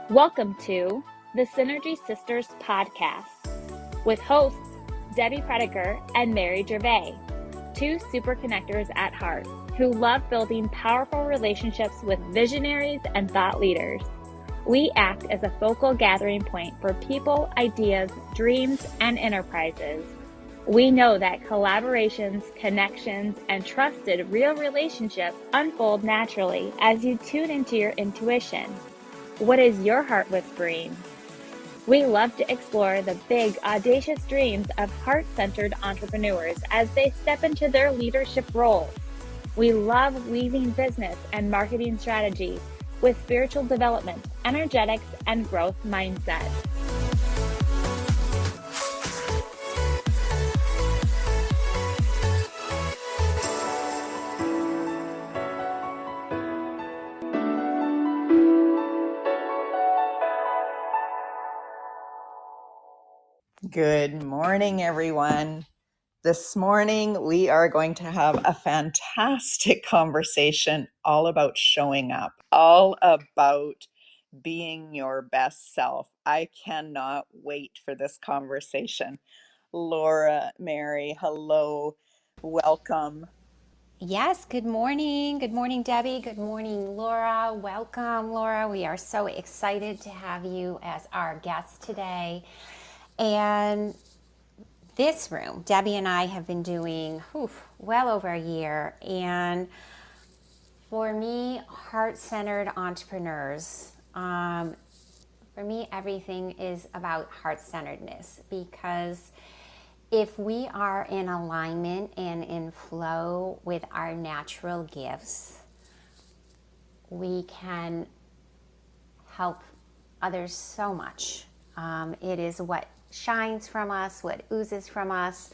Welcome to the Synergy Sisters podcast with hosts Debbie Prediker and Mary Gervais, two super connectors at heart who love building powerful relationships with visionaries and thought leaders. We act as a focal gathering point for people, ideas, dreams, and enterprises. We know that collaborations, connections, and trusted real relationships unfold naturally as you tune into your intuition. What is your heart whispering? We love to explore the big, audacious dreams of heart-centered entrepreneurs as they step into their leadership roles. We love weaving business and marketing strategy with spiritual development, energetics, and growth mindset. Good morning, everyone. This morning, we are going to have a fantastic conversation all about showing up, all about being your best self. I cannot wait for this conversation. Laura, Mary, hello, welcome. Yes, good morning. Good morning, Debbie. Good morning, Laura. Welcome, Laura. We are so excited to have you as our guest today. And this room, Debbie and I have been doing well over a year. And for me, heart-centered entrepreneurs, for me, everything is about heart-centeredness because if we are in alignment and in flow with our natural gifts, we can help others so much. It is what shines from us, what oozes from us.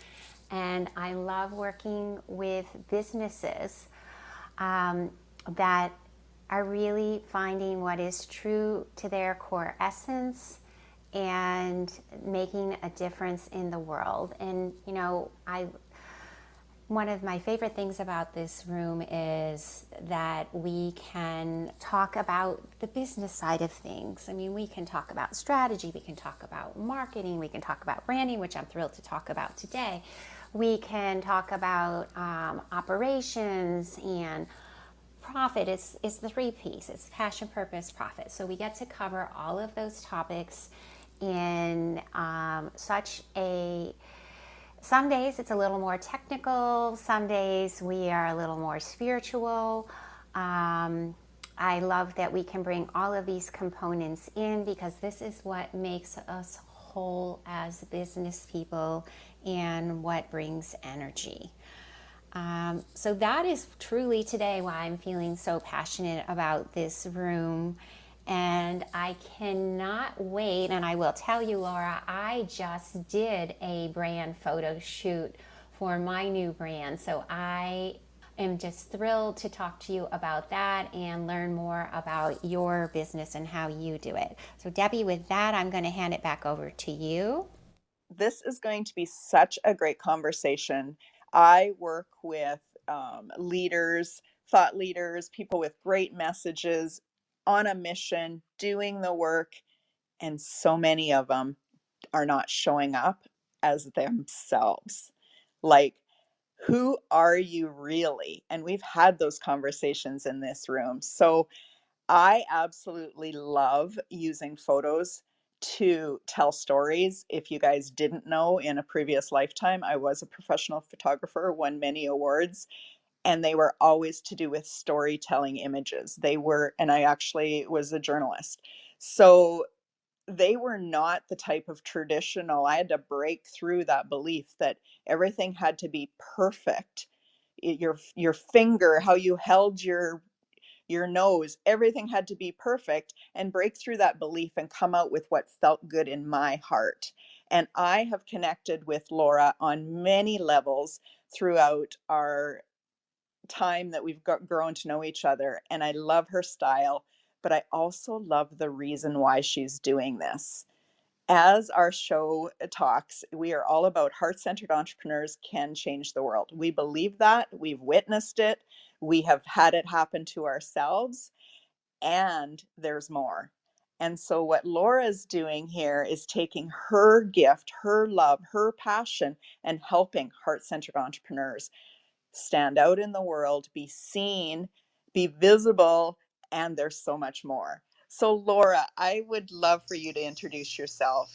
And I love working with businesses that are really finding what is true to their core essence and making a difference in the world. And, you know, one of my favorite things about this room is that we can talk about the business side of things. I mean, we can talk about strategy, we can talk about marketing, we can talk about branding, which I'm thrilled to talk about today. We can talk about operations and profit. It's the three P's. It's passion, purpose, profit. So we get to cover all of those topics in some days it's a little more technical. Some days we are a little more spiritual. I love that we can bring all of these components in because this is what makes us whole as business people and what brings energy. So that is truly today why I'm feeling so passionate about this room. And I cannot wait. And I will tell you, Laura, I just did a brand photo shoot for my new brand. So I am just thrilled to talk to you about that and learn more about your business and how you do it. So Debbie, with that, I'm going to hand it back over to you. This is going to be such a great conversation. I work with leaders, thought leaders, people with great messages on a mission, doing the work, and so many of them are not showing up as themselves. Like, who are you really? And we've had those conversations in this room. So I absolutely love using photos to tell stories. If you guys didn't know, in a previous lifetime, I was a professional photographer, won many awards, and they were always to do with storytelling images. And I actually was a journalist. So they were not the type of traditional, I had to break through that belief that everything had to be perfect. Your finger, how you held your nose, everything had to be perfect, and break through that belief and come out with what felt good in my heart. And I have connected with Laura on many levels throughout our time that we've grown to know each other. And I love her style, but I also love the reason why she's doing this. As our show talks, we are all about heart-centered entrepreneurs can change the world. We believe that. We've witnessed it. We have had it happen to ourselves. And there's more. And so, what Laura's doing here is taking her gift, her love, her passion, and helping heart centered entrepreneurs stand out in the world, be seen, be visible, and there's so much more. So, Laura, I would love for you to introduce yourself.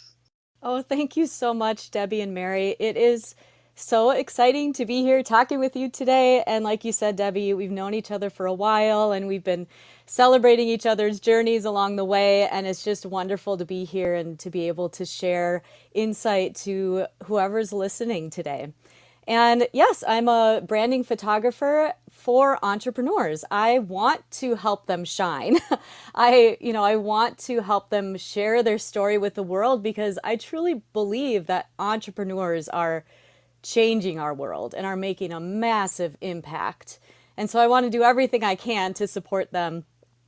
Oh, thank you so much, Debbie and Mary. It is so exciting to be here talking with you today. And like you said, Debbie, we've known each other for a while and we've been celebrating each other's journeys along the way. And it's just wonderful to be here and to be able to share insight to whoever's listening today. And yes, I'm a branding photographer for entrepreneurs. I want to help them shine. I want to help them share their story with the world because I truly believe that entrepreneurs are changing our world and are making a massive impact. And so I want to do everything I can to support them.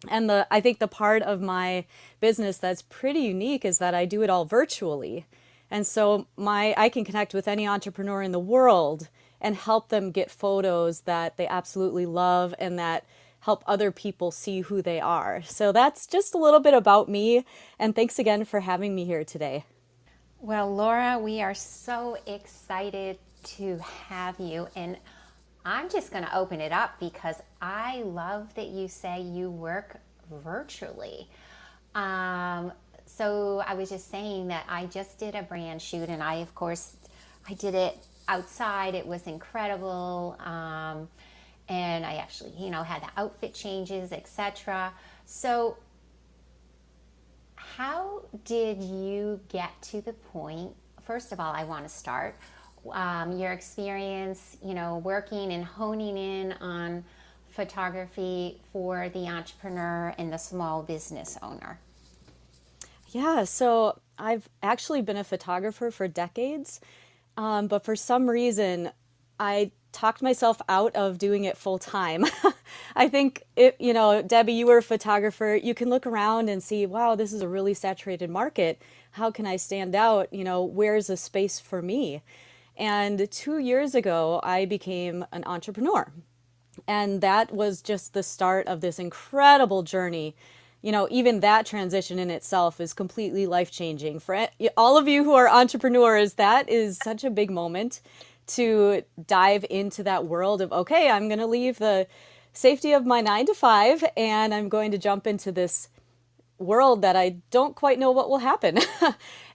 And I think the part of my business that's pretty unique is that I do it all virtually. And so I can connect with any entrepreneur in the world and help them get photos that they absolutely love and that help other people see who they are. So that's just a little bit about me. And thanks again for having me here today. Well, Laura, we are so excited to have you. And I'm just going to open it up because I love that you say you work virtually. So I was just saying that I just did a brand shoot, and of course, I did it outside. It was incredible. And I actually, had the outfit changes, etc. So how did you get to the point? First of all, I want to start your experience, working and honing in on photography for the entrepreneur and the small business owner. Yeah, so I've actually been a photographer for decades, but for some reason, I talked myself out of doing it full time. I think Debbie, you were a photographer. You can look around and see, wow, this is a really saturated market. How can I stand out? Where's a space for me? And 2 years ago, I became an entrepreneur. And that was just the start of this incredible journey. Even that transition in itself is completely life changing. For all of you who are entrepreneurs, that is such a big moment to dive into that world of, okay, I'm going to leave the safety of my 9 to 5 and I'm going to jump into this world that I don't quite know what will happen.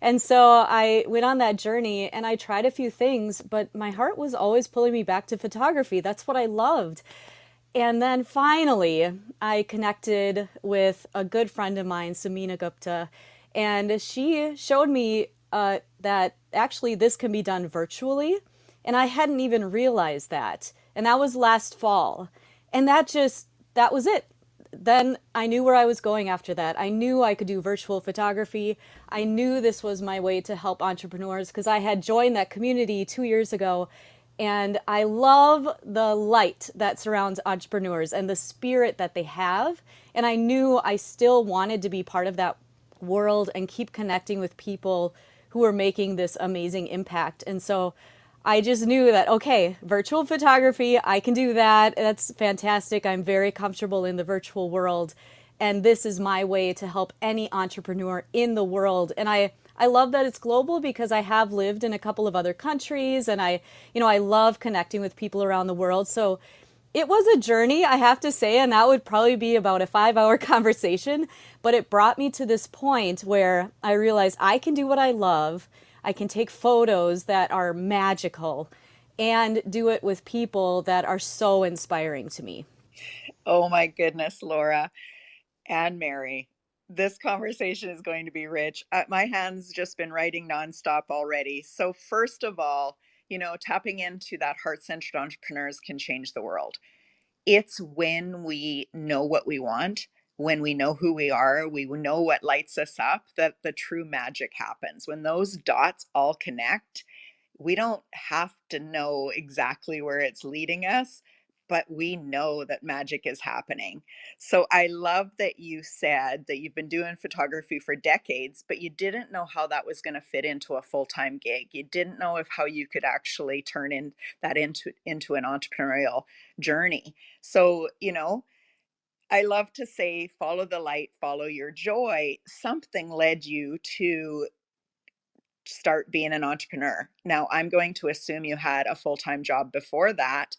And so I went on that journey and I tried a few things, but my heart was always pulling me back to photography. That's what I loved. And then finally, I connected with a good friend of mine, Samina Gupta, and she showed me that actually this can be done virtually. And I hadn't even realized that. And that was last fall. And that was it. Then I knew where I was going after that. I knew I could do virtual photography. I knew this was my way to help entrepreneurs because I had joined that community 2 years ago. And I love the light that surrounds entrepreneurs and the spirit that they have. And I knew I still wanted to be part of that world and keep connecting with people who are making this amazing impact. And so I just knew that, okay, virtual photography, I can do that. That's fantastic. I'm very comfortable in the virtual world. And this is my way to help any entrepreneur in the world. And I love that it's global because I have lived in a couple of other countries and I love connecting with people around the world. So it was a journey, I have to say, and that would probably be about a 5 hour conversation. But it brought me to this point where I realized I can do what I love. I can take photos that are magical and do it with people that are so inspiring to me. Oh my goodness, Laura and Mary. This conversation is going to be rich. My hand's just been writing nonstop already. So, first of all, tapping into that heart centered entrepreneurs can change the world. It's when we know what we want, when we know who we are, we know what lights us up, that the true magic happens. When those dots all connect, we don't have to know exactly where it's leading us, but we know that magic is happening. So I love that you said that you've been doing photography for decades, but you didn't know how that was going to fit into a full-time gig. You didn't know if how you could actually turn into an entrepreneurial journey. So, I love to say, follow the light, follow your joy. Something led you to start being an entrepreneur. Now, I'm going to assume you had a full-time job before that,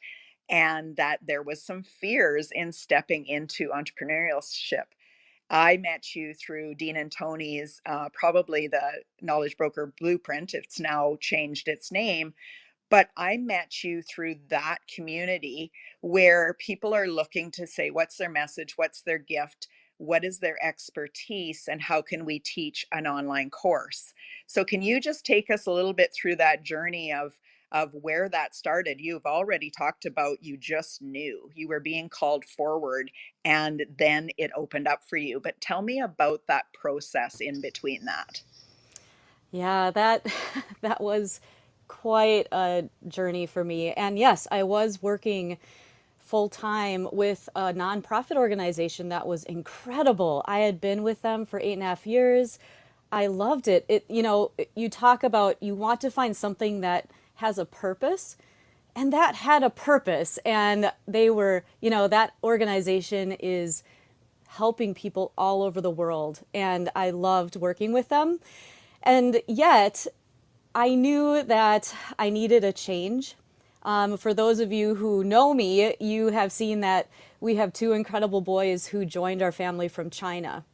and that there was some fears in stepping into entrepreneurship. I met you through Dean and Tony's, probably the Knowledge Broker Blueprint. It's now changed its name, but I met you through that community where people are looking to say, what's their message? What's their gift? What is their expertise? And how can we teach an online course? So can you just take us a little bit through that journey of where that started? You've already talked about, you just knew you were being called forward and then it opened up for you. But tell me about that process in between that. Yeah, that that was quite a journey for me. And yes, I was working full time with a nonprofit organization that was incredible. I had been with them for 8.5 years. I loved it. You talk about you want to find something that has a purpose, and that had a purpose. And they were, that organization is helping people all over the world. And I loved working with them. And yet, I knew that I needed a change. For those of you who know me, you have seen that we have two incredible boys who joined our family from China.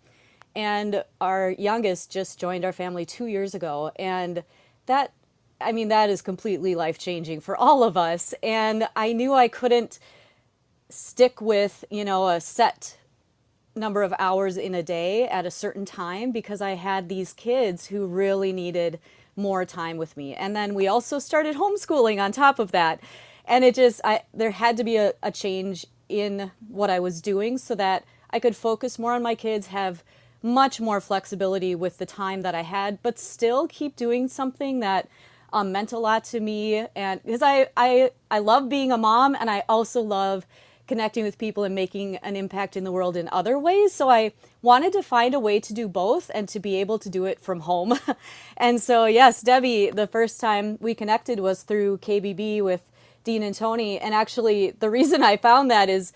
And our youngest just joined our family 2 years ago. And that, that is completely life-changing for all of us. And I knew I couldn't stick with, a set number of hours in a day at a certain time because I had these kids who really needed more time with me. And then we also started homeschooling on top of that. And there had to be a change in what I was doing so that I could focus more on my kids, have much more flexibility with the time that I had, but still keep doing something that meant a lot to me. And because I love being a mom, and I also love connecting with people and making an impact in the world in other ways. So I wanted to find a way to do both and to be able to do it from home. And so, yes, Debbie, the first time we connected was through KBB with Dean and Tony. And actually, the reason I found that is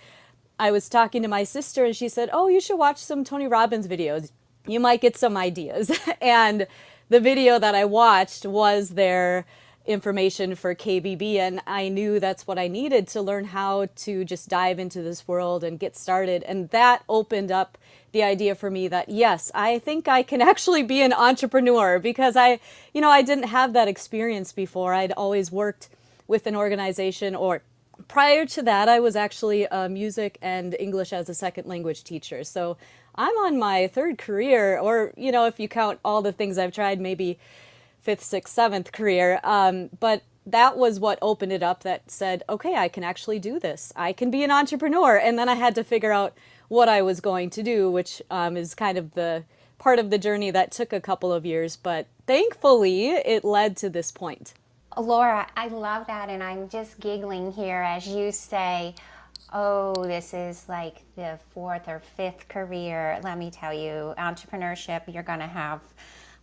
I was talking to my sister and she said, oh, you should watch some Tony Robbins videos. You might get some ideas. And the video that I watched was their information for KBB, and I knew that's what I needed to learn how to just dive into this world and get started. And that opened up the idea for me that, yes, I think I can actually be an entrepreneur because I didn't have that experience before. I'd always worked with an organization, or prior to that, I was actually a music and English as a second language teacher. So I'm on my third career, or, if you count all the things I've tried, maybe fifth, sixth, seventh career. But that was what opened it up, that said, okay, I can actually do this. I can be an entrepreneur. And then I had to figure out what I was going to do, which is kind of the part of the journey that took a couple of years. But thankfully, it led to this point. Laura, I love that. And I'm just giggling here as you say, oh, this is like the fourth or fifth career. Let me tell you, entrepreneurship, you're going to have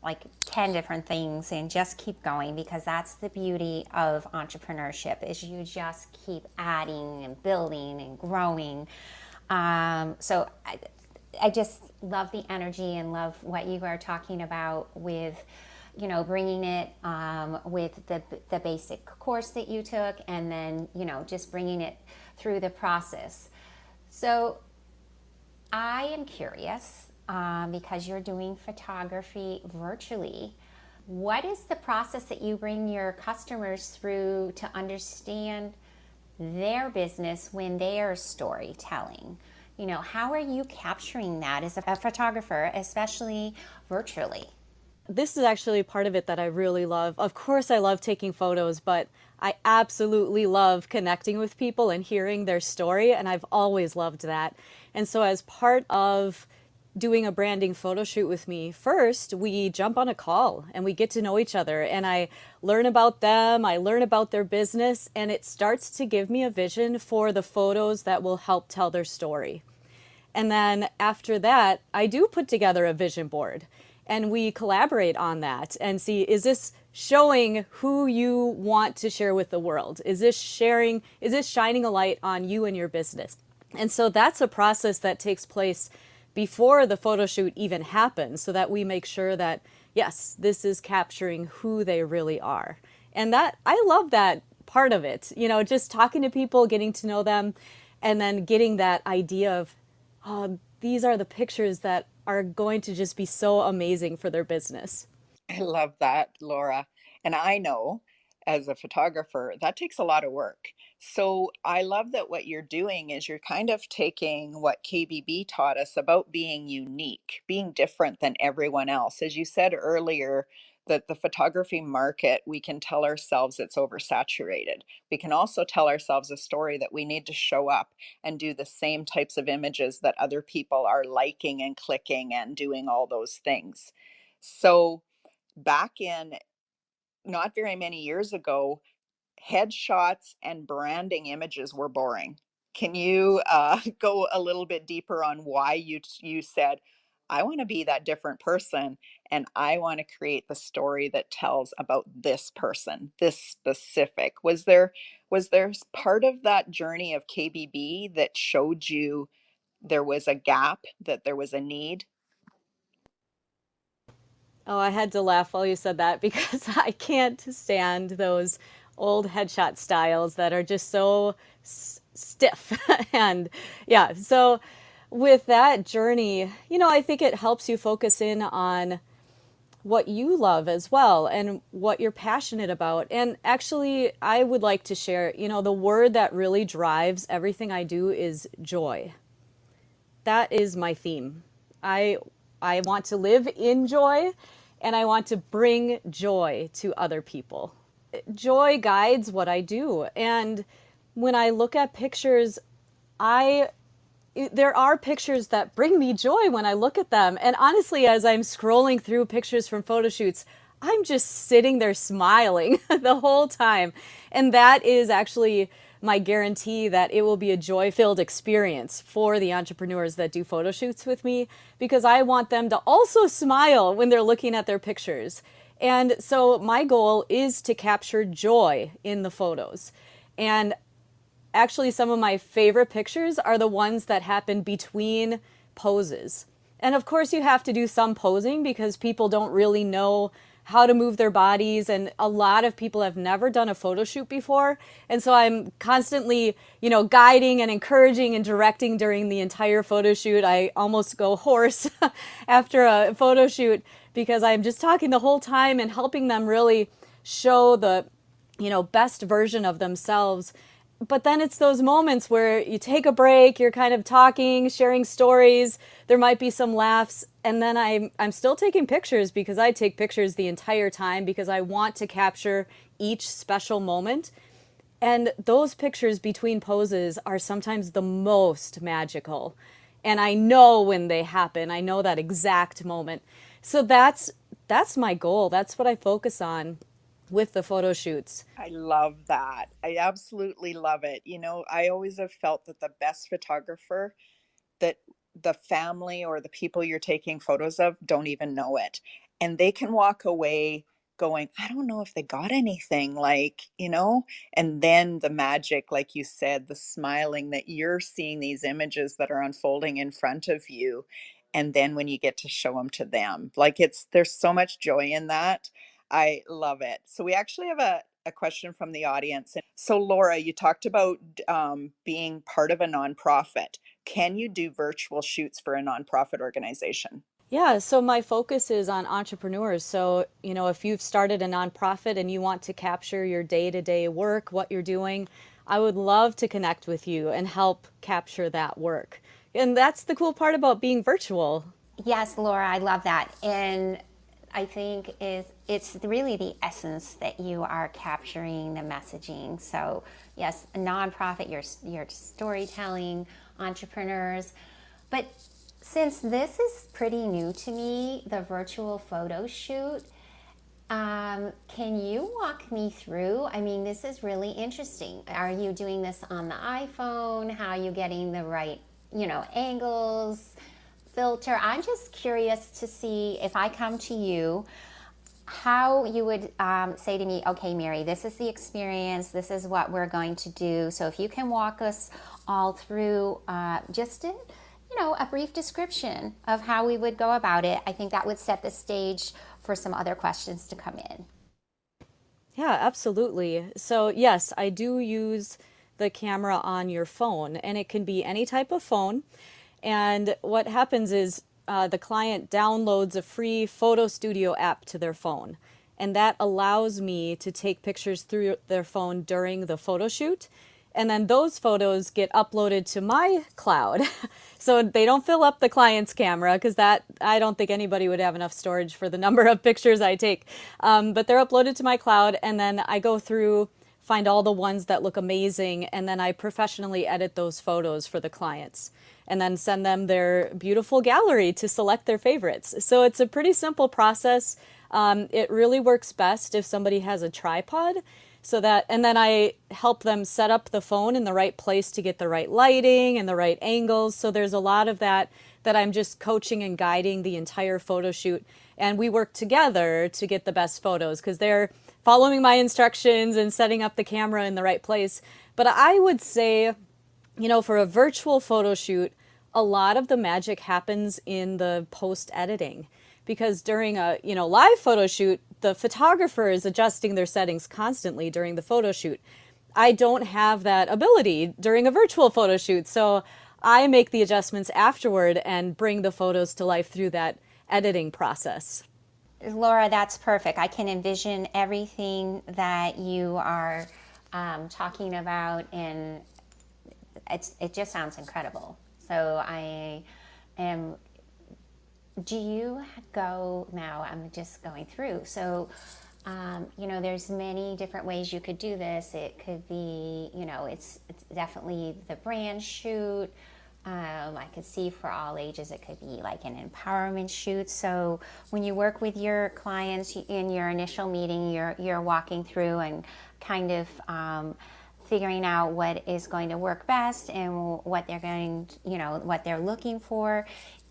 like 10 different things, and just keep going, because that's the beauty of entrepreneurship, is you just keep adding and building and growing. So I just love the energy and love what you are talking about with, bringing it with the basic course that you took, and then, just bringing it through the process. So I am curious, because you're doing photography virtually, what is the process that you bring your customers through to understand their business when they are storytelling? How are you capturing that as a photographer, especially virtually? This is actually part of it that I really love. Of course, I love taking photos, but I absolutely love connecting with people and hearing their story, and I've always loved that. And so as part of doing a branding photo shoot with me, first we jump on a call and we get to know each other, and I learn about them, I learn about their business, and it starts to give me a vision for the photos that will help tell their story. And then after that, I do put together a vision board, and we collaborate on that and see, is this showing who you want to share with the world? Is this shining a light on you and your business? And so that's a process that takes place before the photo shoot even happens, so that we make sure that, yes, this is capturing who they really are. And that, I love that part of it, just talking to people, getting to know them, and then getting that idea of, oh, these are the pictures that are going to just be so amazing for their business. I love that, Laura. And I know as a photographer, that takes a lot of work. So I love that what you're doing is you're kind of taking what KBB taught us about being unique, being different than everyone else. As you said earlier, that the photography market, we can tell ourselves it's oversaturated. We can also tell ourselves a story that we need to show up and do the same types of images that other people are liking and clicking and doing all those things. So, back in not very many years ago, headshots and branding images were boring. Can you go a little bit deeper on why you said, I want to be that different person and I want to create the story that tells about this person, this specific? Was there part of that journey of KBB that showed you there was a gap, that there was a need? Oh, I had to laugh while you said that because I can't stand those old headshot styles that are just so stiff. And yeah, so with that journey, I think it helps you focus in on what you love as well and what you're passionate about. And actually, I would like to share, the word that really drives everything I do is joy. That is my theme. I I want to live in joy and I want to bring joy to other people. Joy guides what I do. And when I look at pictures, I there are pictures that bring me joy when I look at them. And honestly, as I'm scrolling through pictures from photo shoots, I'm just sitting there smiling the whole time. And that is actually my guarantee that it will be a joy-filled experience for the entrepreneurs that do photo shoots with me, because I want them to also smile when they're looking at their pictures. And so my goal is to capture joy in the photos. And actually, some of my favorite pictures are the ones that happen between poses. And of course, you have to do some posing because people don't really know how to move their bodies, and a lot of people have never done a photo shoot before. And so I'm constantly, guiding and encouraging and directing during the entire photo shoot. I almost go hoarse after a photo shoot because I'm just talking the whole time and helping them really show the best version of themselves. But then it's those moments where you take a break, you're kind of talking, sharing stories, there might be some laughs, and then I'm still taking pictures because I take pictures the entire time because I want to capture each special moment. And those pictures between poses are sometimes the most magical. And I know when they happen. I know that exact moment. So that's my goal. That's what I focus on with the photo shoots. I love that. I absolutely love it. I always have felt that the best photographer, that the family or the people you're taking photos of don't even know it. And they can walk away going, I don't know if they got anything, and then the magic, like you said, the smiling that you're seeing these images that are unfolding in front of you. And then when you get to show them to them, there's so much joy in that. I love it. So we actually have a question from the audience. So Laura, you talked about being part of a nonprofit. Can you do virtual shoots for a nonprofit organization? Yeah, so my focus is on entrepreneurs. So, if you've started a nonprofit and you want to capture your day-to-day work, what you're doing, I would love to connect with you and help capture that work. And that's the cool part about being virtual. Yes, Laura, I love that. And I think it's really the essence that you are capturing the messaging. So yes, a nonprofit, your storytelling, entrepreneurs. But since this is pretty new to me, the virtual photo shoot, can you walk me through? I mean, this is really interesting. Are you doing this on the iPhone? How are you getting the right, angles, filter? I'm just curious to see if I come to you, how you would say to me, okay, Mary, this is the experience, this is what we're going to do. So if you can walk us all through a brief description of how we would go about it, I think that would set the stage for some other questions to come in. Yeah, absolutely. So, yes, I do use the camera on your phone, and it can be any type of phone. And what happens is the client downloads a free photo studio app to their phone. And that allows me to take pictures through their phone during the photo shoot. And then those photos get uploaded to my cloud. So they don't fill up the client's camera because that I don't think anybody would have enough storage for the number of pictures I take. But they're uploaded to my cloud, and then I go through, find all the ones that look amazing, and then I professionally edit those photos for the clients and then send them their beautiful gallery to select their favorites. So it's a pretty simple process. It really works best if somebody has a tripod, so that, and then I help them set up the phone in the right place to get the right lighting and the right angles. So there's a lot of that I'm just coaching and guiding the entire photo shoot. And we work together to get the best photos because they're following my instructions and setting up the camera in the right place. But I would say, for a virtual photo shoot, a lot of the magic happens in the post editing, because during a live photo shoot, the photographer is adjusting their settings constantly during the photo shoot. I don't have that ability during a virtual photo shoot, so I make the adjustments afterward and bring the photos to life through that editing process. Laura, that's perfect. I can envision everything that you are talking about, and it just sounds incredible. So I am. Do you go now? I'm just going through. So, there's many different ways you could do this. It could be, it's definitely the brand shoot. I could see for all ages, it could be like an empowerment shoot. So when you work with your clients in your initial meeting, you're walking through and kind of figuring out what is going to work best and what they're what they're looking for.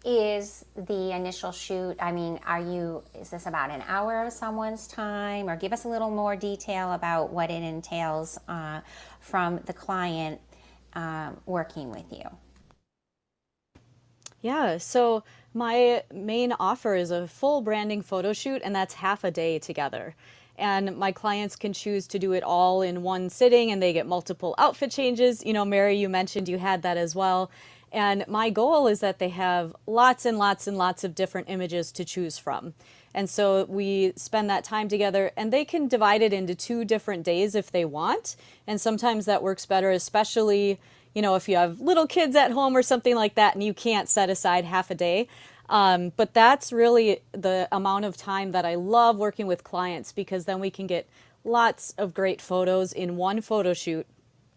Is the initial shoot, is this about an hour of someone's time? Or give us a little more detail about what it entails from the client working with you. Yeah, so my main offer is a full branding photo shoot, and that's half a day together. And my clients can choose to do it all in one sitting, and they get multiple outfit changes. Mary, you mentioned you had that as well. And my goal is that they have lots and lots and lots of different images to choose from. And so we spend that time together, and they can divide it into 2 different days if they want. And sometimes that works better, especially if you have little kids at home or something like that and you can't set aside half a day. But that's really the amount of time that I love working with clients, because then we can get lots of great photos in one photo shoot,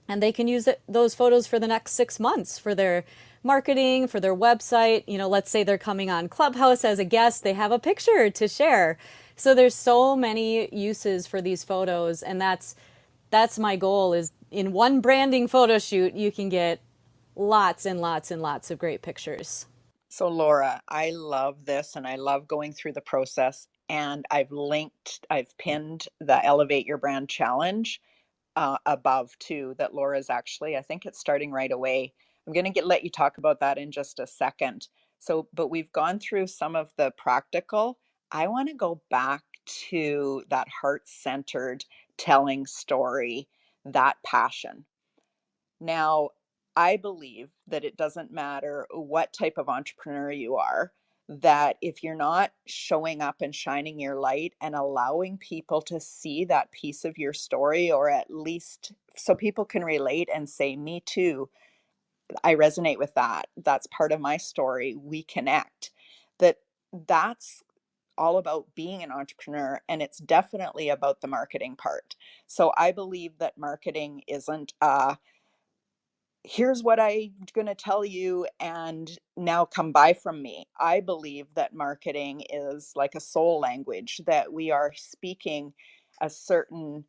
and they can use those photos for the next 6 months for their marketing, for their website. Let's say they're coming on Clubhouse as a guest, they have a picture to share. So there's so many uses for these photos, and that's my goal, is in one branding photo shoot, you can get lots and lots and lots of great pictures. So Laura, I love this and I love going through the process. And I've pinned the Elevate Your Brand Challenge above too, that Laura's actually, I think it's starting right away. I'm going to let you talk about that in just a second. So, but we've gone through some of the practical. I want to go back to that heart-centered telling story, that passion. Now, I believe that it doesn't matter what type of entrepreneur you are, that if you're not showing up and shining your light and allowing people to see that piece of your story, or at least so people can relate and say, me too, I resonate with that. That's part of my story. We connect. That's all about being an entrepreneur, and it's definitely about the marketing part. So I believe that marketing isn't here's what I'm going to tell you and now come buy from me. I believe that marketing is like a soul language, that we are speaking a certain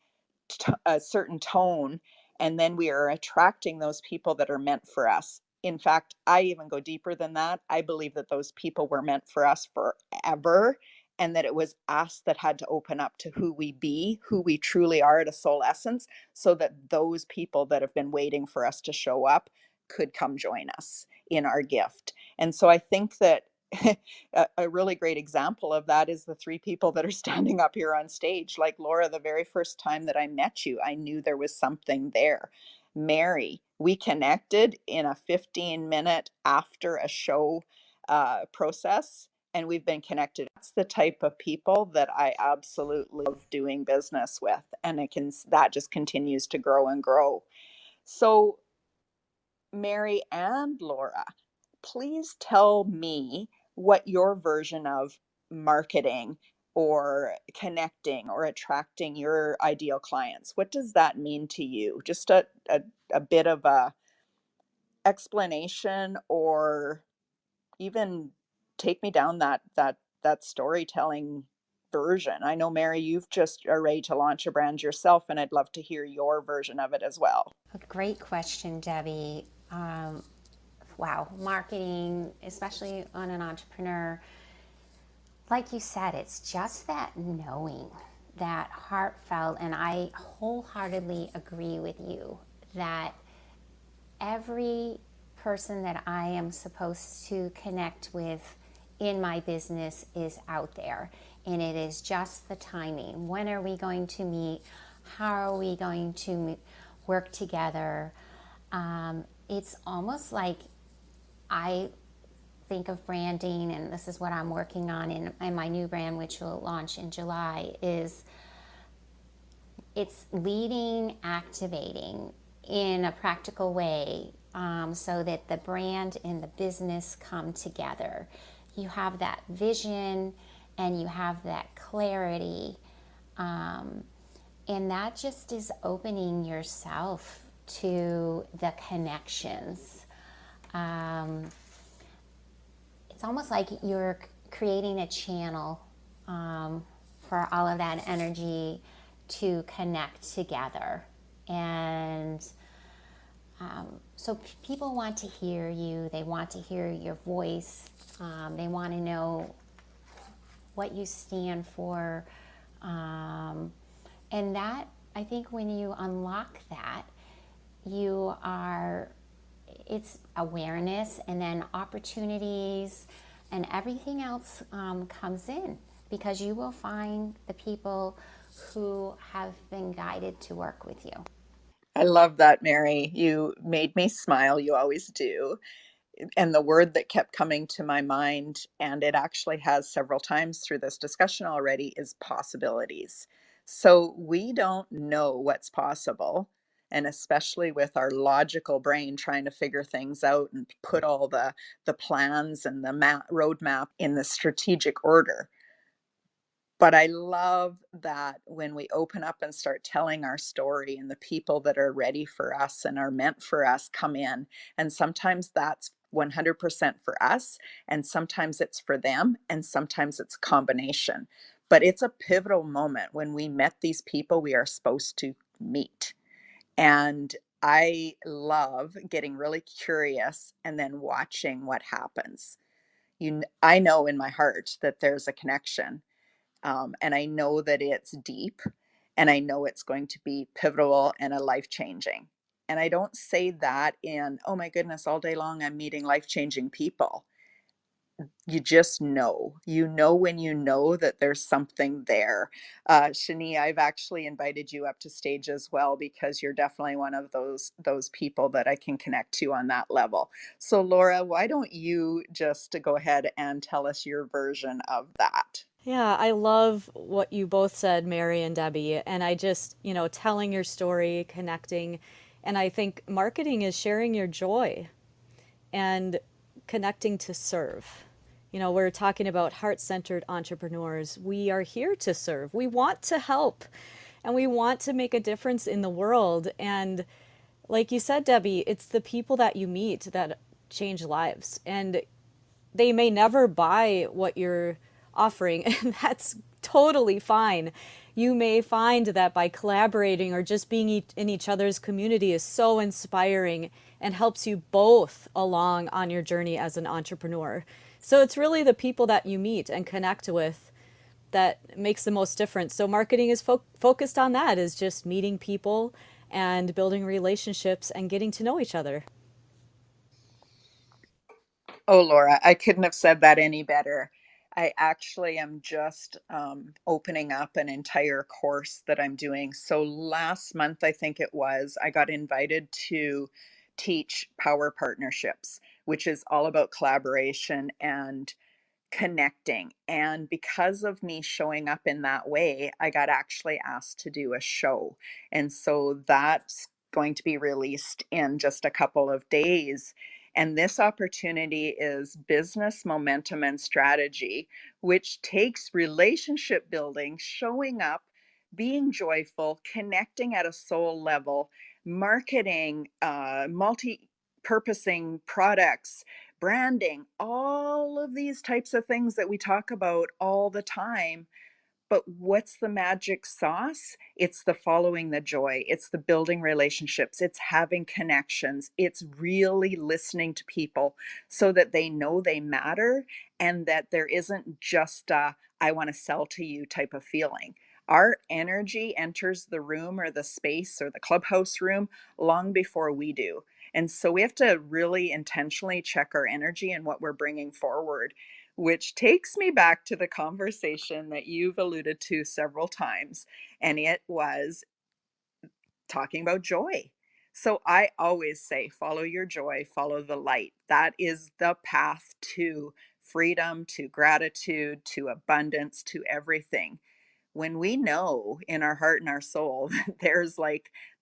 tone, and then we are attracting those people that are meant for us. In fact, I even go deeper than that. I believe that those people were meant for us forever, and that it was us that had to open up to who we truly are at a soul essence, so that those people that have been waiting for us to show up could come join us in our gift. And so I think that a really great example of that is the three people that are standing up here on stage. Like Laura, the very first time that I met you, I knew there was something there. Mary, we connected in a 15-minute after a show process, and we've been connected. That's the type of people that I absolutely love doing business with, and that just continues to grow and grow. So Mary and Laura, please tell me what your version of marketing or connecting or attracting your ideal clients, what does that mean to you? Just a bit of a explanation, or even take me down that storytelling version. I know, Mary, you've just are ready to launch a brand yourself, and I'd love to hear your version of it as well. A great question, Debbie. Wow, marketing, especially on an entrepreneur, like you said, it's just that knowing, that heartfelt, and I wholeheartedly agree with you that every person that I am supposed to connect with in my business is out there, and it is just the timing. When are we going to meet? How are we going to work together? It's almost like I think of branding, and this is what I'm working on in my new brand, which will launch in July, is it's leading, activating in a practical way, so that the brand and the business come together. You have that vision and you have that clarity, and that just is opening yourself to the connections. It's almost like you're creating a channel for all of that energy to connect together. And so people want to hear you, they want to hear your voice, they want to know what you stand for. And that, I think when you unlock that, it's awareness, and then opportunities and everything else comes in, because you will find the people who have been guided to work with you. I love that, Mary. You made me smile. You always do. And the word that kept coming to my mind, and it actually has several times through this discussion already, is possibilities. So we don't know what's possible. And especially with our logical brain trying to figure things out and put all the plans and the roadmap in the strategic order. But I love that when we open up and start telling our story, and the people that are ready for us and are meant for us come in. And sometimes that's 100% for us, and sometimes it's for them, and sometimes it's a combination. But it's a pivotal moment when we met these people we are supposed to meet. And I love getting really curious and then watching what happens. I know in my heart that there's a connection. And I know that it's deep, and I know it's going to be pivotal and a life changing. And I don't say that in, oh my goodness, all day long I'm meeting life changing people. You just know, when you know that there's something there. Shani, I've actually invited you up to stage as well, because you're definitely one of those people that I can connect to on that level. So Laura, why don't you just go ahead and tell us your version of that? Yeah, I love what you both said, Mary and Debbie. And I just, telling your story, connecting. And I think marketing is sharing your joy and connecting to serve. We're talking about heart-centered entrepreneurs. We are here to serve. We want to help, and we want to make a difference in the world. And like you said, Debbie, it's the people that you meet that change lives. And they may never buy what you're offering, and that's totally fine. You may find that by collaborating or just being in each other's community is so inspiring and helps you both along on your journey as an entrepreneur. So it's really the people that you meet and connect with that makes the most difference. So marketing is focused on that, is just meeting people and building relationships and getting to know each other. Oh, Laura, I couldn't have said that any better. I actually am just opening up an entire course that I'm doing. So last month, I think it was, I got invited to teach power partnerships, which is all about collaboration and connecting. And because of me showing up in that way, I got actually asked to do a show. And so that's going to be released in just a couple of days. And this opportunity is business momentum and strategy, which takes relationship building, showing up, being joyful, connecting at a soul level, marketing, multi purposing products, branding, all of these types of things that we talk about all the time. But what's the magic sauce? It's the following the joy. It's the building relationships. It's having connections. It's really listening to people so that they know they matter and that there isn't just a, I want to sell to you type of feeling. Our energy enters the room or the space or the clubhouse room long before we do. And so we have to really intentionally check our energy and what we're bringing forward, which takes me back to the conversation that you've alluded to several times. And it was talking about joy. So I always say, follow your joy, follow the light. That is the path to freedom, to gratitude, to abundance, to everything. When we know in our heart and our soul that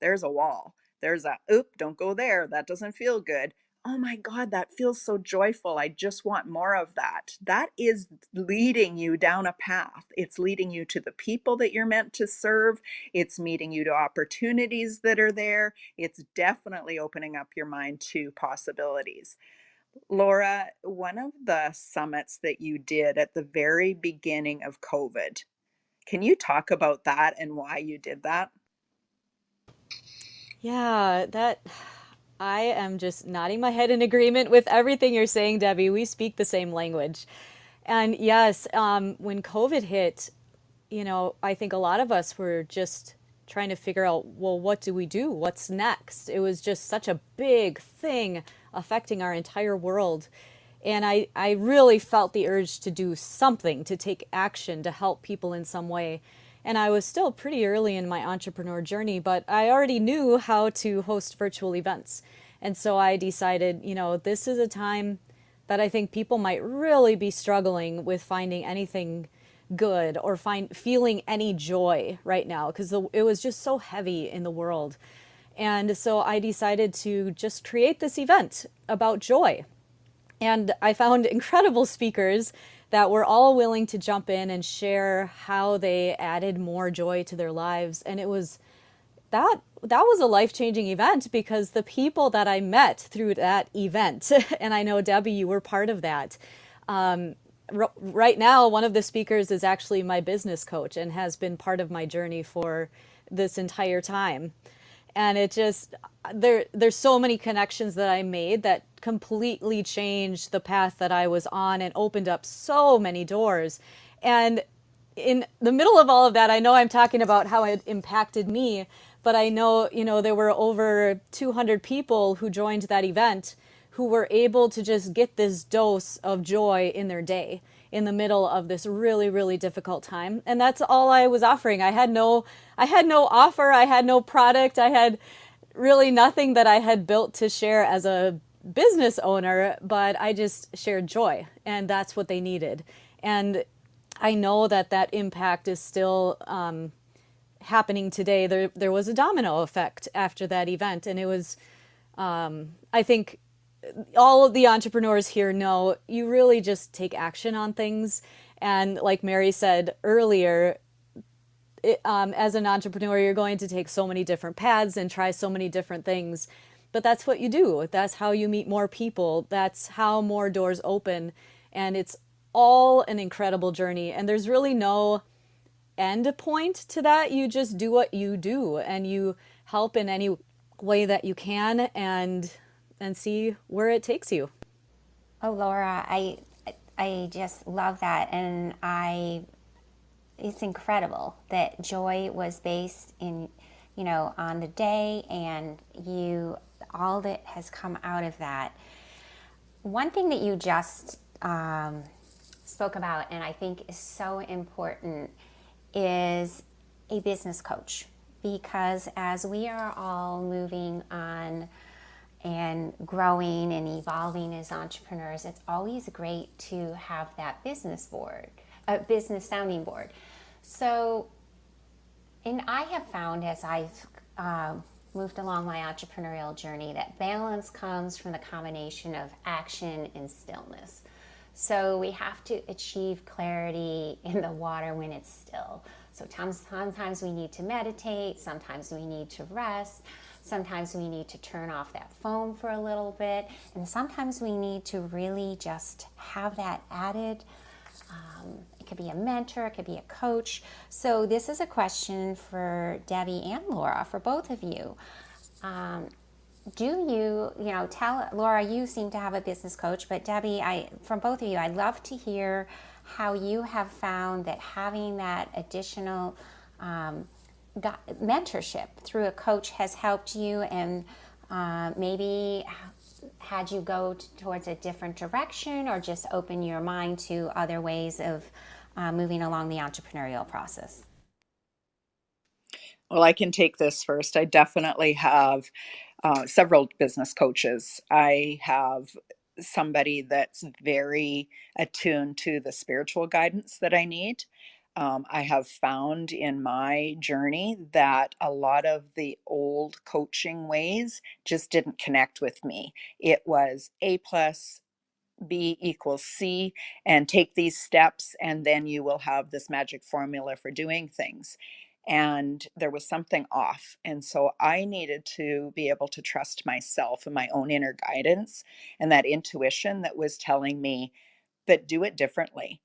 there's a wall, there's a oop, don't go there, that doesn't feel good. Oh my God, that feels so joyful, I just want more of that. That is leading you down a path. It's leading you to the people that you're meant to serve. It's meeting you to opportunities that are there. It's definitely opening up your mind to possibilities. Laura, one of the summits that you did at the very beginning of COVID, can you talk about that and why you did that? Yeah, that I am just nodding my head in agreement with everything you're saying, Debbie. We speak the same language. And yes, when COVID hit, I think a lot of us were just trying to figure out, well, what do we do? What's next? It was just such a big thing affecting our entire world. And I really felt the urge to do something, to take action, to help people in some way. And I was still pretty early in my entrepreneur journey, but I already knew how to host virtual events. And so I decided, this is a time that I think people might really be struggling with finding anything good or feeling any joy right now, because it was just so heavy in the world. And so I decided to just create this event about joy. And I found incredible speakers that were all willing to jump in and share how they added more joy to their lives. And it was that was a life-changing event, because the people that I met through that event, and I know, Debbie, you were part of that. Right now, one of the speakers is actually my business coach and has been part of my journey for this entire time. And it just, there's so many connections that I made that completely changed the path that I was on and opened up so many doors. And in the middle of all of that, I know I'm talking about how it impacted me, but I know, there were over 200 people who joined that event who were able to just get this dose of joy in their day in the middle of this really, really difficult time. And that's all I was offering. I had no offer. I had no product. I had really nothing that I had built to share as a business owner, but I just shared joy, and that's what they needed. And I know that impact is still happening today. There was a domino effect after that event, and it was, I think, all of the entrepreneurs here know you really just take action on things. And like Mary said earlier, as an entrepreneur, you're going to take so many different paths and try so many different things. But that's what you do. That's how you meet more people. That's how more doors open. And it's all an incredible journey. And there's really no end point to that. You just do what you do, and you help in any way that you can, and see where it takes you. Oh, Laura, I just love that, and I it's incredible that joy was based in, on the day, and all that has come out of that. One thing that you just spoke about, and I think is so important, is a business coach. Because as we are all moving on and growing and evolving as entrepreneurs, it's always great to have that business sounding board. So, and I have found as I've moved along my entrepreneurial journey that balance comes from the combination of action and stillness. So we have to achieve clarity in the water when it's still. So sometimes we need to meditate, sometimes we need to rest, sometimes we need to turn off that phone for a little bit, and sometimes we need to really just have that added. It could be a mentor, it could be a coach. So this is a question for Debbie and Laura, for both of you. Do you, tell Laura, you seem to have a business coach, but Debbie, from both of you, I'd love to hear how you have found that having that additional mentorship through a coach has helped you, and maybe had you go towards a different direction, or just open your mind to other ways of moving along the entrepreneurial process. Well, I can take this first. I definitely have several business coaches. I have somebody that's very attuned to the spiritual guidance that I need. I have found in my journey that a lot of the old coaching ways just didn't connect with me. It was A plus, B equals C, and take these steps, and then you will have this magic formula for doing things. And there was something off. And so I needed to be able to trust myself and my own inner guidance and that intuition that was telling me that do it differently.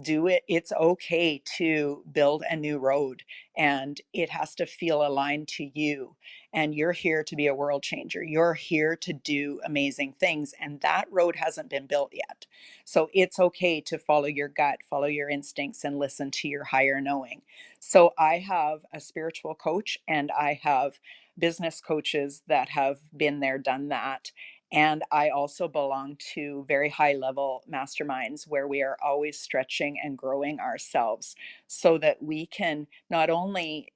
Do it. It's okay to build a new road, and it has to feel aligned to you. And you're here to be a world changer. You're here to do amazing things. And that road hasn't been built yet. So it's okay to follow your gut, follow your instincts, and listen to your higher knowing. So I have a spiritual coach, and I have business coaches that have been there, done that. And I also belong to very high level masterminds where we are always stretching and growing ourselves so that we can not only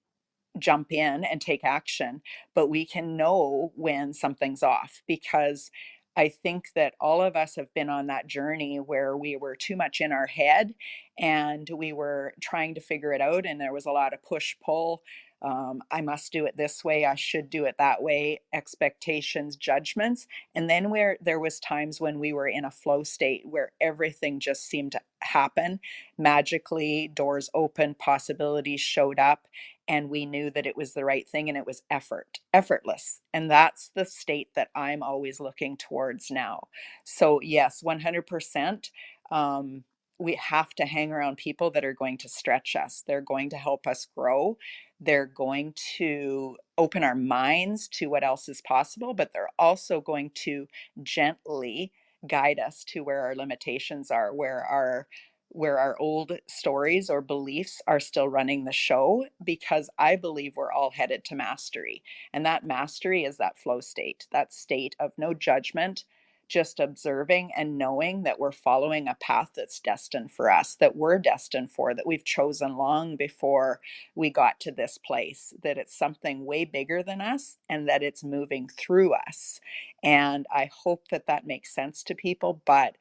jump in and take action, but we can know when something's off, because I think that all of us have been on that journey where we were too much in our head and we were trying to figure it out, and there was a lot of push pull. I must do it this way, I should do it that way, expectations, judgments. And then where there was times when we were in a flow state where everything just seemed to happen magically, doors opened, possibilities showed up, and we knew that it was the right thing, and it was effortless. And that's the state that I'm always looking towards now. So yes, 100%. We have to hang around people that are going to stretch us. They're going to help us grow. They're going to open our minds to what else is possible, but they're also going to gently guide us to where our limitations are, where our old stories or beliefs are still running the show, because I believe we're all headed to mastery. And that mastery is that flow state, that state of no judgment, just observing and knowing that we're following a path that's destined for us, that we're destined for, that we've chosen long before we got to this place, that it's something way bigger than us and that it's moving through us. And I hope that that makes sense to people. But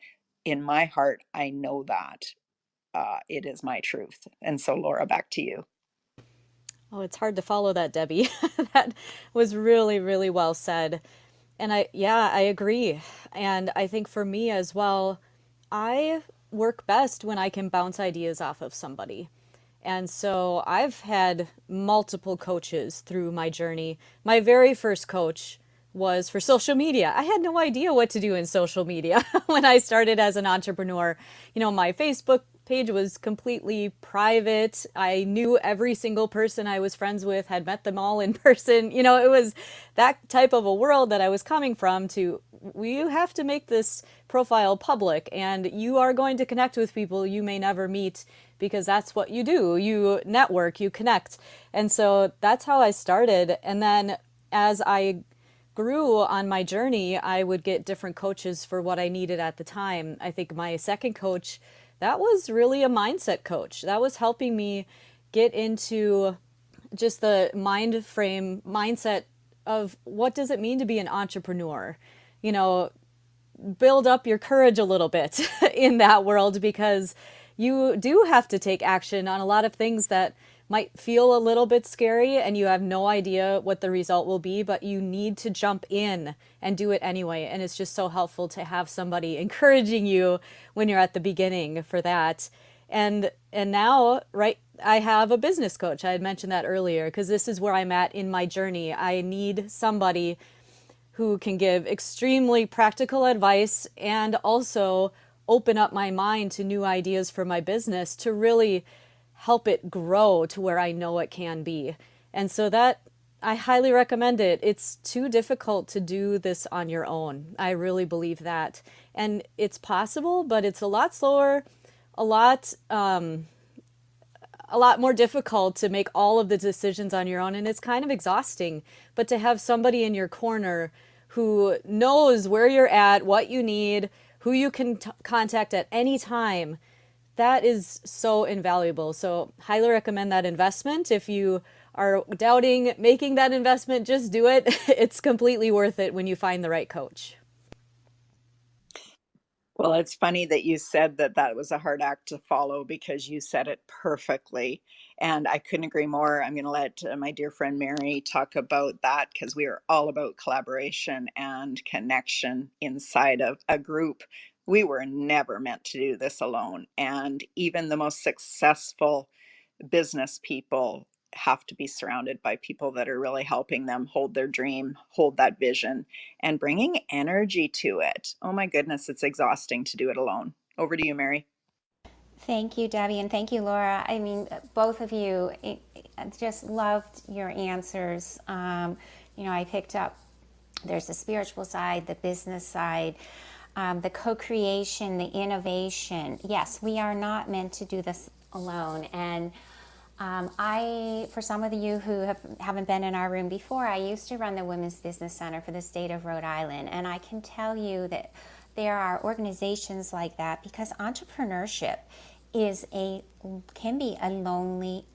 in my heart, I know that it is my truth. And so, Laura, back to you. Oh, it's hard to follow that, Debbie. That was really, really well said. And yeah, I agree. And I think for me as well, I work best when I can bounce ideas off of somebody. And so I've had multiple coaches through my journey. My very first coach was for social media. I had no idea what to do in social media when I started as an entrepreneur. My Facebook page was completely private. I knew every single person I was friends with, had met them all in person. You know, it was that type of a world that I was coming from to, you have to make this profile public and you are going to connect with people you may never meet because that's what you do. You network, you connect. And so that's how I started. And then as I grew on my journey, I would get different coaches for what I needed at the time. I think my second coach, that was really a mindset coach. That was helping me get into just the mindset of what does it mean to be an entrepreneur? You know, build up your courage a little bit in that world because you do have to take action on a lot of things that might feel a little bit scary and you have no idea what the result will be, but you need to jump in and do it anyway. And it's just so helpful to have somebody encouraging you when you're at the beginning for that. And now, right, I have a business coach. I had mentioned that earlier because this is where I'm at in my journey. I need somebody who can give extremely practical advice and also open up my mind to new ideas for my business to really help it grow to where I know it can be. And so that I highly recommend it. It's too difficult to do this on your own. I really believe that. And it's possible, but it's a lot slower, a lot more difficult to make all of the decisions on your own, and it's kind of exhausting. But to have somebody in your corner who knows where you're at, what you need, who you can contact at any time, that is so invaluable. So highly recommend that investment. If you are doubting making that investment, just do it. It's completely worth it when you find the right coach. Well, it's funny that you said that that was a hard act to follow because you said it perfectly. And I couldn't agree more. I'm going to let my dear friend Mary talk about that because we are all about collaboration and connection inside of a group. We were never meant to do this alone. And even the most successful business people have to be surrounded by people that are really helping them hold their dream, hold that vision, and bringing energy to it. Oh my goodness, it's exhausting to do it alone. Over to you, Mary. Thank you, Debbie, and thank you, Laura. I mean, both of you, I just loved your answers. I picked up there's the spiritual side, the business side, the co-creation, the innovation. Yes, we are not meant to do this alone. And for some of you who haven't been in our room before, I used to run the Women's Business Center for the state of Rhode Island. And I can tell you that there are organizations like that because entrepreneurship can be a lonely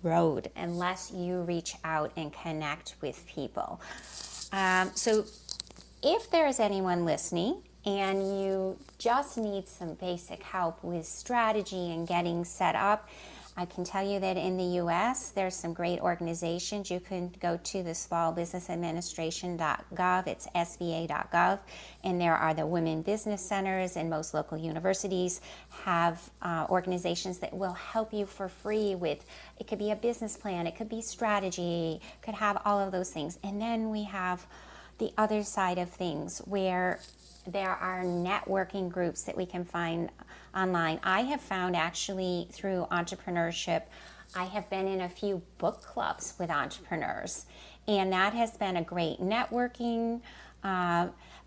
road unless you reach out and connect with people. So if there is anyone listening and you just need some basic help with strategy and getting set up, I can tell you that in the US, there's some great organizations. You can go to the smallbusinessadministration.gov, it's sba.gov, and there are the women business centers, and most local universities have organizations that will help you for free with, it could be a business plan, it could be strategy, could have all of those things. And then we have the other side of things where there are networking groups that we can find online. I have found actually through entrepreneurship, I have been in a few book clubs with entrepreneurs, and that has been a great networking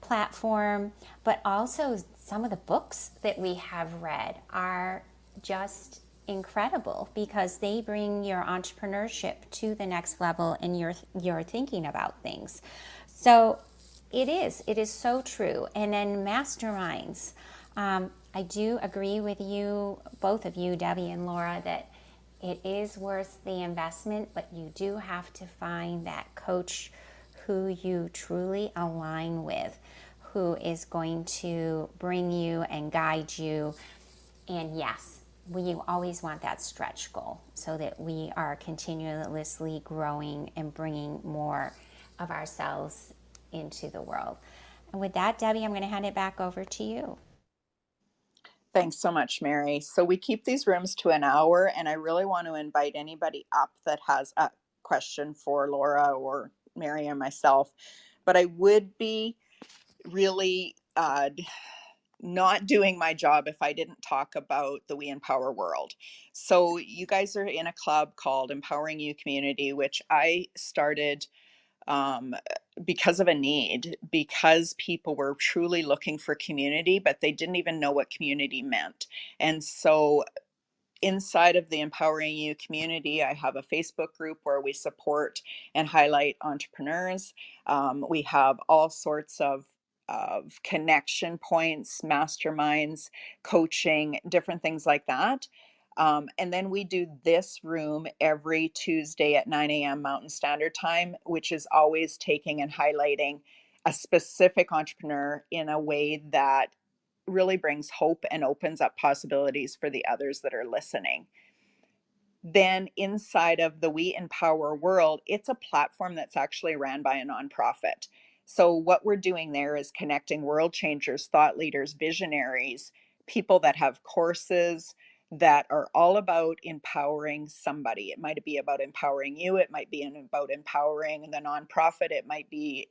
platform. But also some of the books that we have read are just incredible because they bring your entrepreneurship to the next level and you're thinking about things. So it is so true. And then masterminds. I do agree with you, both of you, Debbie and Laura, that it is worth the investment, but you do have to find that coach who you truly align with, who is going to bring you and guide you. And yes, we always want that stretch goal so that we are continuously growing and bringing more of ourselves into the world. And with that, Debbie, I'm going to hand it back over to you. Thanks so much, Mary. So we keep these rooms to an hour, and I really want to invite anybody up that has a question for Laura or Mary or myself. But I would be really not doing my job if I didn't talk about the We Empower world. So you guys are in a club called Empowering You Community, which I started um, because of a need, because people were truly looking for community, but they didn't even know what community meant. And so inside of the Empowering You community, I have a Facebook group where we support and highlight entrepreneurs. We have all sorts of connection points, masterminds, coaching, different things like that. And then we do this room every Tuesday at 9 a.m. Mountain Standard Time, which is always taking and highlighting a specific entrepreneur in a way that really brings hope and opens up possibilities for the others that are listening. Then inside of the We Empower world, it's a platform that's actually ran by a nonprofit. So what we're doing there is connecting world changers, thought leaders, visionaries, people that have courses that are all about empowering somebody. It might be about empowering you, it might be about empowering the nonprofit, it might be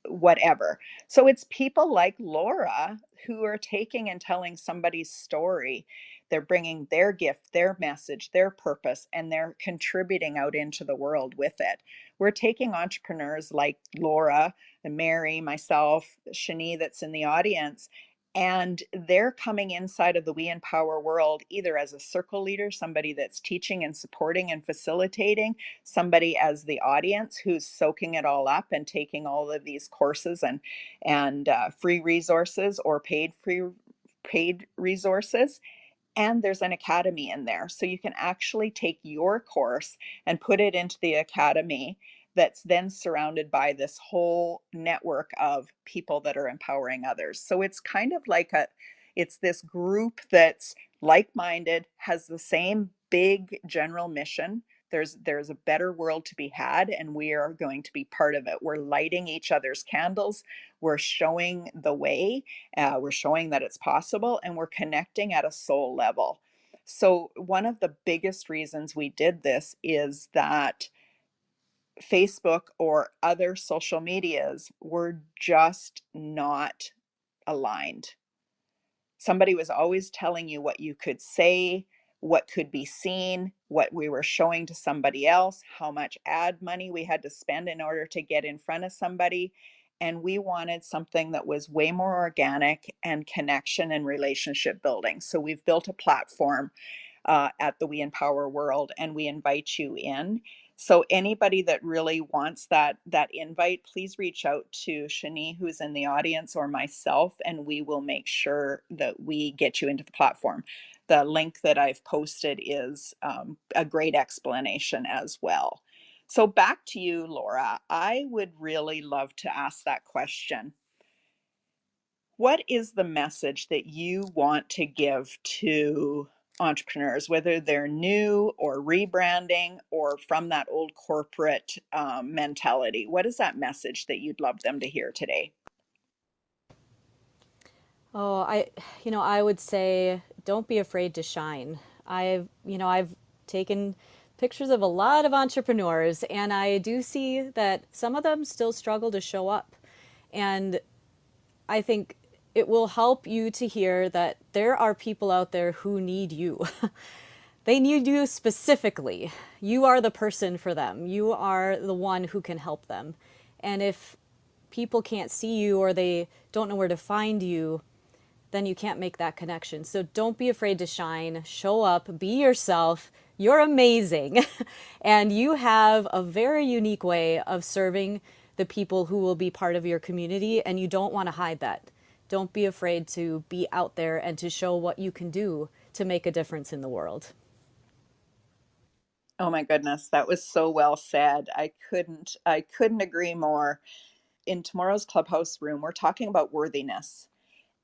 whatever. So it's people like Laura who are taking and telling somebody's story. They're bringing their gift, their message, their purpose, and they're contributing out into the world with it. We're taking entrepreneurs like Laura and Mary, myself, Shani, that's in the audience, and they're coming inside of the We Empower world either as a circle leader, somebody that's teaching and supporting and facilitating, somebody as the audience who's soaking it all up and taking all of these courses and free resources or paid resources. And there's an academy in there. So you can actually take your course and put it into the academy that's then surrounded by this whole network of people that are empowering others. So it's kind of like it's this group that's like-minded, has the same big general mission. There's a better world to be had, and we are going to be part of it. We're lighting each other's candles. We're showing the way, we're showing that it's possible, and we're connecting at a soul level. So, one of the biggest reasons we did this is that Facebook or other social medias were just not aligned. Somebody was always telling you what you could say, what could be seen, what we were showing to somebody else, how much ad money we had to spend in order to get in front of somebody. And we wanted something that was way more organic and connection and relationship building. So we've built a platform at the We Empower World, and we invite you in. So anybody that really wants that invite, please reach out to Shani, who's in the audience, or myself, and we will make sure that we get you into the platform. The link that I've posted is a great explanation as well. So back to you, Laura. I would really love to ask that question. What is the message that you want to give to entrepreneurs, whether they're new or rebranding or from that old corporate mentality? What is that message that you'd love them to hear today? Oh, I would say don't be afraid to shine. I've taken pictures of a lot of entrepreneurs, and I do see that some of them still struggle to show up. And I think it will help you to hear that there are people out there who need you. They need you specifically. You are the person for them. You are the one who can help them. And if people can't see you or they don't know where to find you, then you can't make that connection. So don't be afraid to shine. Show up, be yourself. You're amazing. And you have a very unique way of serving the people who will be part of your community, and you don't want to hide that. Don't be afraid to be out there and to show what you can do to make a difference in the world. Oh my goodness, that was so well said. I couldn't agree more. In tomorrow's Clubhouse room, we're talking about worthiness.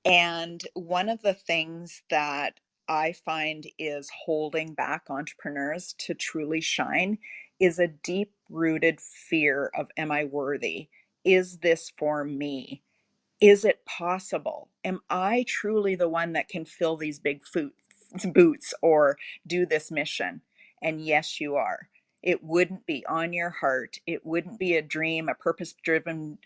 And one of the things that I find is holding back entrepreneurs to truly shine is a deep rooted fear of, am I worthy? Is this for me? Is it possible? Am I truly the one that can fill these boots or do this mission? And yes, you are. It wouldn't be on your heart. It wouldn't be a dream, a purpose-driven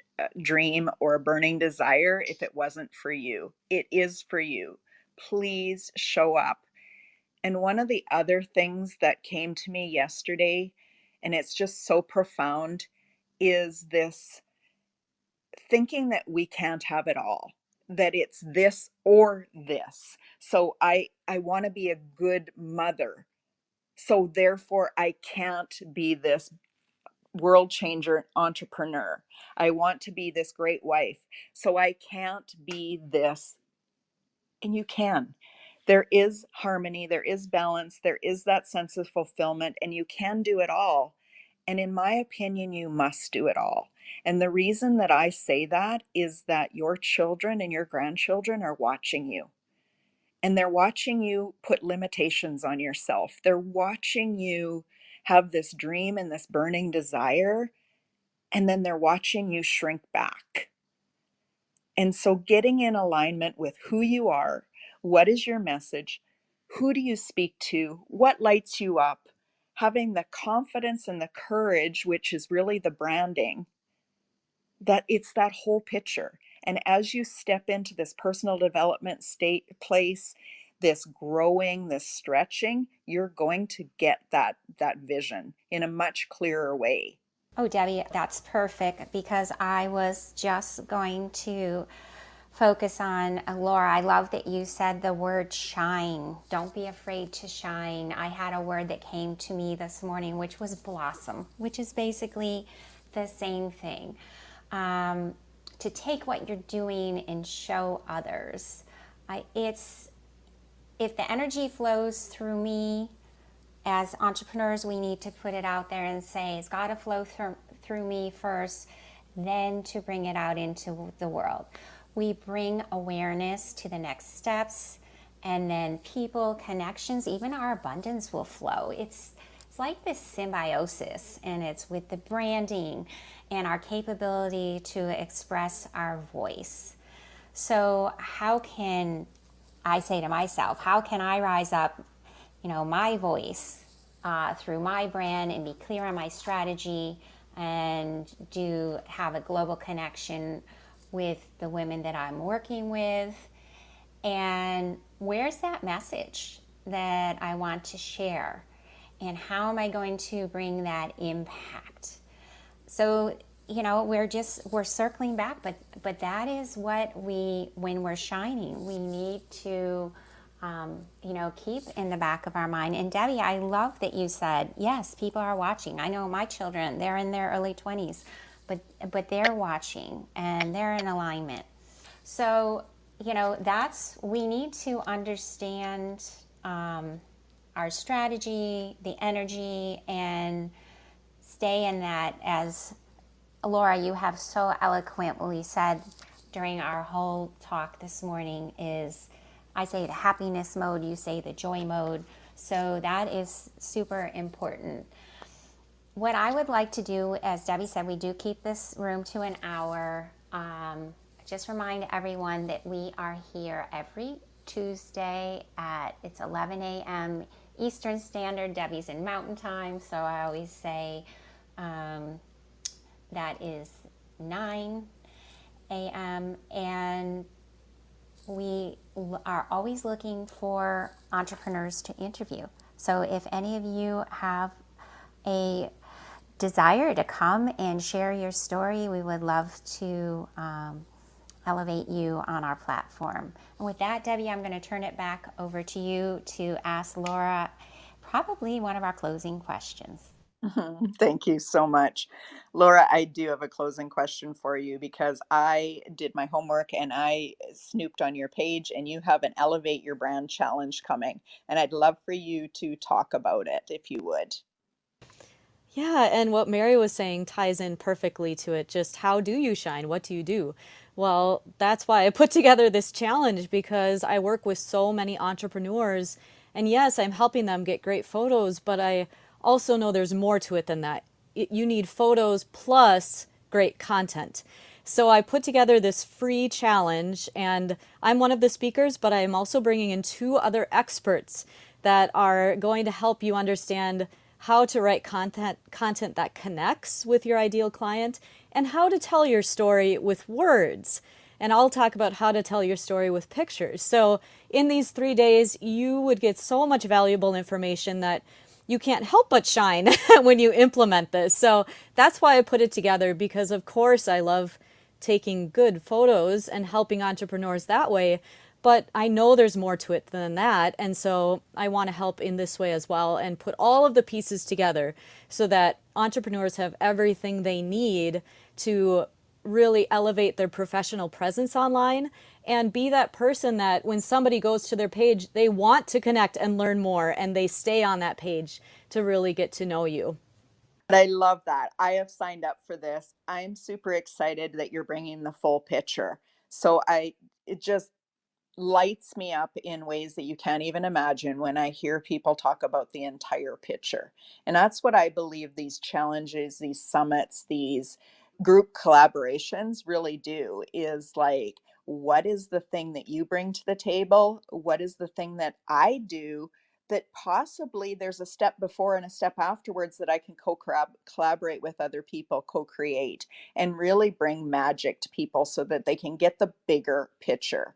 dream or a burning desire if it wasn't for you. It is for you. Please show up. And one of the other things that came to me yesterday, and it's just so profound, is this thinking that we can't have it all, that it's this or this. So I want to be a good mother. So therefore I can't be this world changer entrepreneur. I want to be this great wife. So I can't be this. And you can. There is harmony, there is balance, there is that sense of fulfillment, and you can do it all. And in my opinion, you must do it all. And the reason that I say that is that your children and your grandchildren are watching you. And they're watching you put limitations on yourself. They're watching you have this dream and this burning desire, and then they're watching you shrink back. And so getting in alignment with who you are, what is your message, who do you speak to, what lights you up, having the confidence and the courage, which is really the branding, that it's that whole picture. And as you step into this personal development place, this growing, this stretching, you're going to get that vision in a much clearer way. Oh, Debbie, that's perfect, because I was just going to focus on, Laura, I love that you said the word shine. Don't be afraid to shine. I had a word that came to me this morning, which was blossom, which is basically the same thing. To take what you're doing and show others. If the energy flows through me, as entrepreneurs, we need to put it out there and say, it's got to flow through me first, then to bring it out into the world. We bring awareness to the next steps, and then people, connections, even our abundance will flow. It's like this symbiosis, and it's with the branding and our capability to express our voice. So how can I say to myself, how can I rise up, my voice through my brand and be clear on my strategy and have a global connection with the women that I'm working with? And where's that message that I want to share? And how am I going to bring that impact? So, we're circling back, but that is what when we're shining, we need to, keep in the back of our mind. And Debbie, I love that you said, yes, people are watching. I know my children, they're in their early 20s, but they're watching and they're in alignment. So, we need to understand our strategy, the energy, and stay in that. As Laura, you have so eloquently said during our whole talk this morning, is I say the happiness mode, you say the joy mode. So that is super important. What I would like to do, as Debbie said, we do keep this room to an hour. Just remind everyone that we are here every Tuesday it's 11 a.m. Eastern Standard. Debbie's in Mountain Time, so I always say that is 9 a.m. And we are always looking for entrepreneurs to interview. So if any of you have a desire to come and share your story, we would love to elevate you on our platform. And with that, Debbie, I'm going to turn it back over to you to ask Laura probably one of our closing questions. Thank you so much. Laura, I do have a closing question for you, because I did my homework and I snooped on your page, and you have an Elevate Your Brand Challenge coming. And I'd love for you to talk about it, if you would. Yeah, and what Mary was saying ties in perfectly to it. Just how do you shine? What do you do? Well, that's why I put together this challenge, because I work with so many entrepreneurs. And yes, I'm helping them get great photos, but I also know there's more to it than that. You need photos plus great content. So I put together this free challenge, and I'm one of the speakers, but I am also bringing in 2 other experts that are going to help you understand how to write content that connects with your ideal client, and how to tell your story with words. And I'll talk about how to tell your story with pictures. So in these 3 days, you would get so much valuable information that you can't help but shine when you implement this. So that's why I put it together, because of course I love taking good photos and helping entrepreneurs that way. But I know there's more to it than that. And so I want to help in this way as well and put all of the pieces together so that entrepreneurs have everything they need to really elevate their professional presence online and be that person that when somebody goes to their page, they want to connect and learn more, and they stay on that page to really get to know you. I love that. I have signed up for this. I'm super excited that you're bringing the full picture. So it just lights me up in ways that you can't even imagine when I hear people talk about the entire picture. And that's what I believe these challenges, these summits, these group collaborations really do, is like, what is the thing that you bring to the table? What is the thing that I do that possibly there's a step before and a step afterwards that I can collaborate with other people, co-create, and really bring magic to people so that they can get the bigger picture,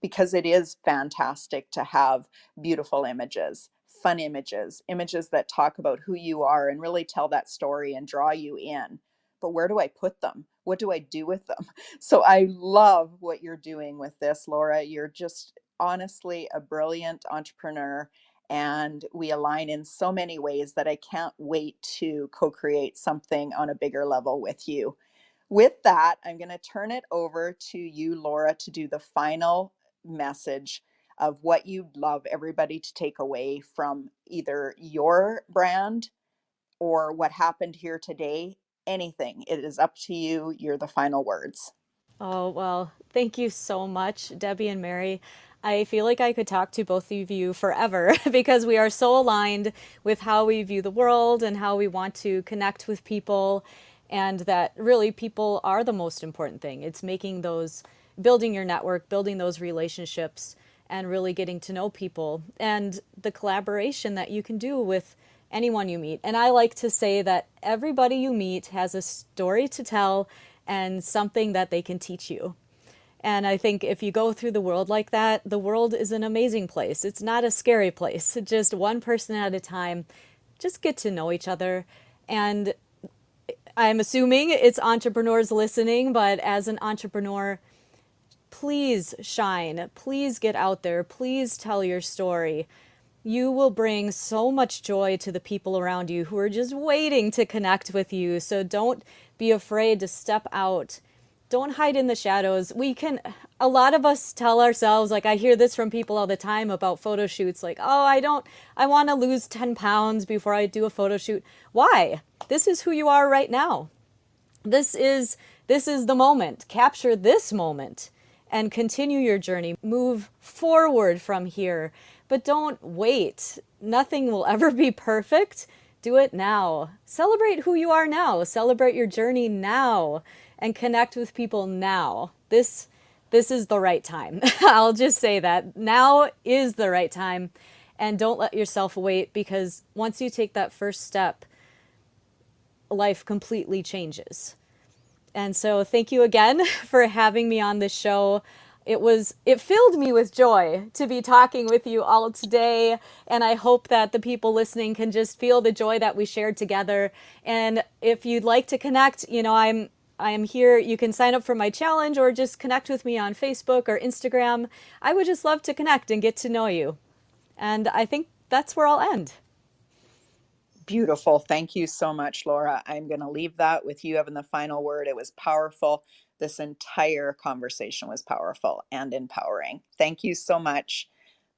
because it is fantastic to have beautiful images, fun images, images that talk about who you are and really tell that story and draw you in. But where do I put them? What do I do with them? So I love what you're doing with this, Laura. You're just honestly a brilliant entrepreneur, and we align in so many ways that I can't wait to co-create something on a bigger level with you. With that, I'm going to turn it over to you, Laura, to do the final message of what you'd love everybody to take away from either your brand or what happened here today. Anything. It is up to you. You're the final words. Oh, well, thank you so much, Debbie and Mary. I feel like I could talk to both of you forever because we are so aligned with how we view the world and how we want to connect with people, and that really people are the most important thing. It's making those, building your network, building those relationships, and really getting to know people, and the collaboration that you can do with anyone you meet. And I like to say that everybody you meet has a story to tell and something that they can teach you. And I think if you go through the world like that, the world is an amazing place. It's not a scary place. Just one person at a time. Just get to know each other. And I'm assuming it's entrepreneurs listening, but as an entrepreneur, please shine. Please get out there. Please tell your story. You will bring so much joy to the people around you who are just waiting to connect with you. So don't be afraid to step out. Don't hide in the shadows. A lot of us tell ourselves, like I hear this from people all the time about photo shoots, like, oh, I want to lose 10 pounds before I do a photo shoot. Why? This is who you are right now. This is the moment. Capture this moment and continue your journey. Move forward from here, but don't wait. Nothing will ever be perfect. Do it now. Celebrate who you are now. Celebrate your journey now and connect with people now. This is the right time. I'll just say that. Now is the right time, and don't let yourself wait, because once you take that first step, life completely changes. And so thank you again for having me on this show. It filled me with joy to be talking with you all today, and I hope that the people listening can just feel the joy that we shared together. And if you'd like to connect, I am here. You can sign up for my challenge or just connect with me on Facebook or Instagram. I would just love to connect and get to know you. And I think that's where I'll end. Beautiful. Thank you so much, Laura. I'm going to leave that with you having the final word. It was powerful. This entire conversation was powerful and empowering. Thank you so much.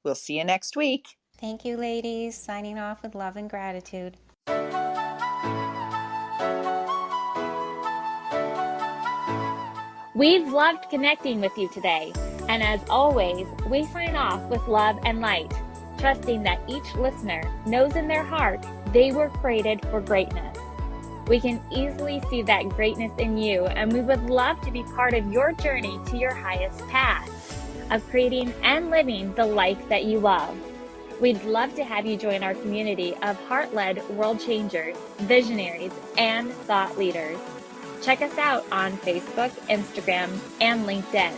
We'll see you next week. Thank you, ladies. Signing off with love and gratitude. We've loved connecting with you today. And as always, we sign off with love and light, trusting that each listener knows in their heart they were created for greatness. We can easily see that greatness in you, and we would love to be part of your journey to your highest path of creating and living the life that you love. We'd love to have you join our community of heart-led world changers, visionaries, and thought leaders. Check us out on Facebook, Instagram, and LinkedIn.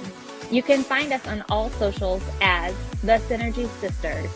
You can find us on all socials as The Synergy Sisters.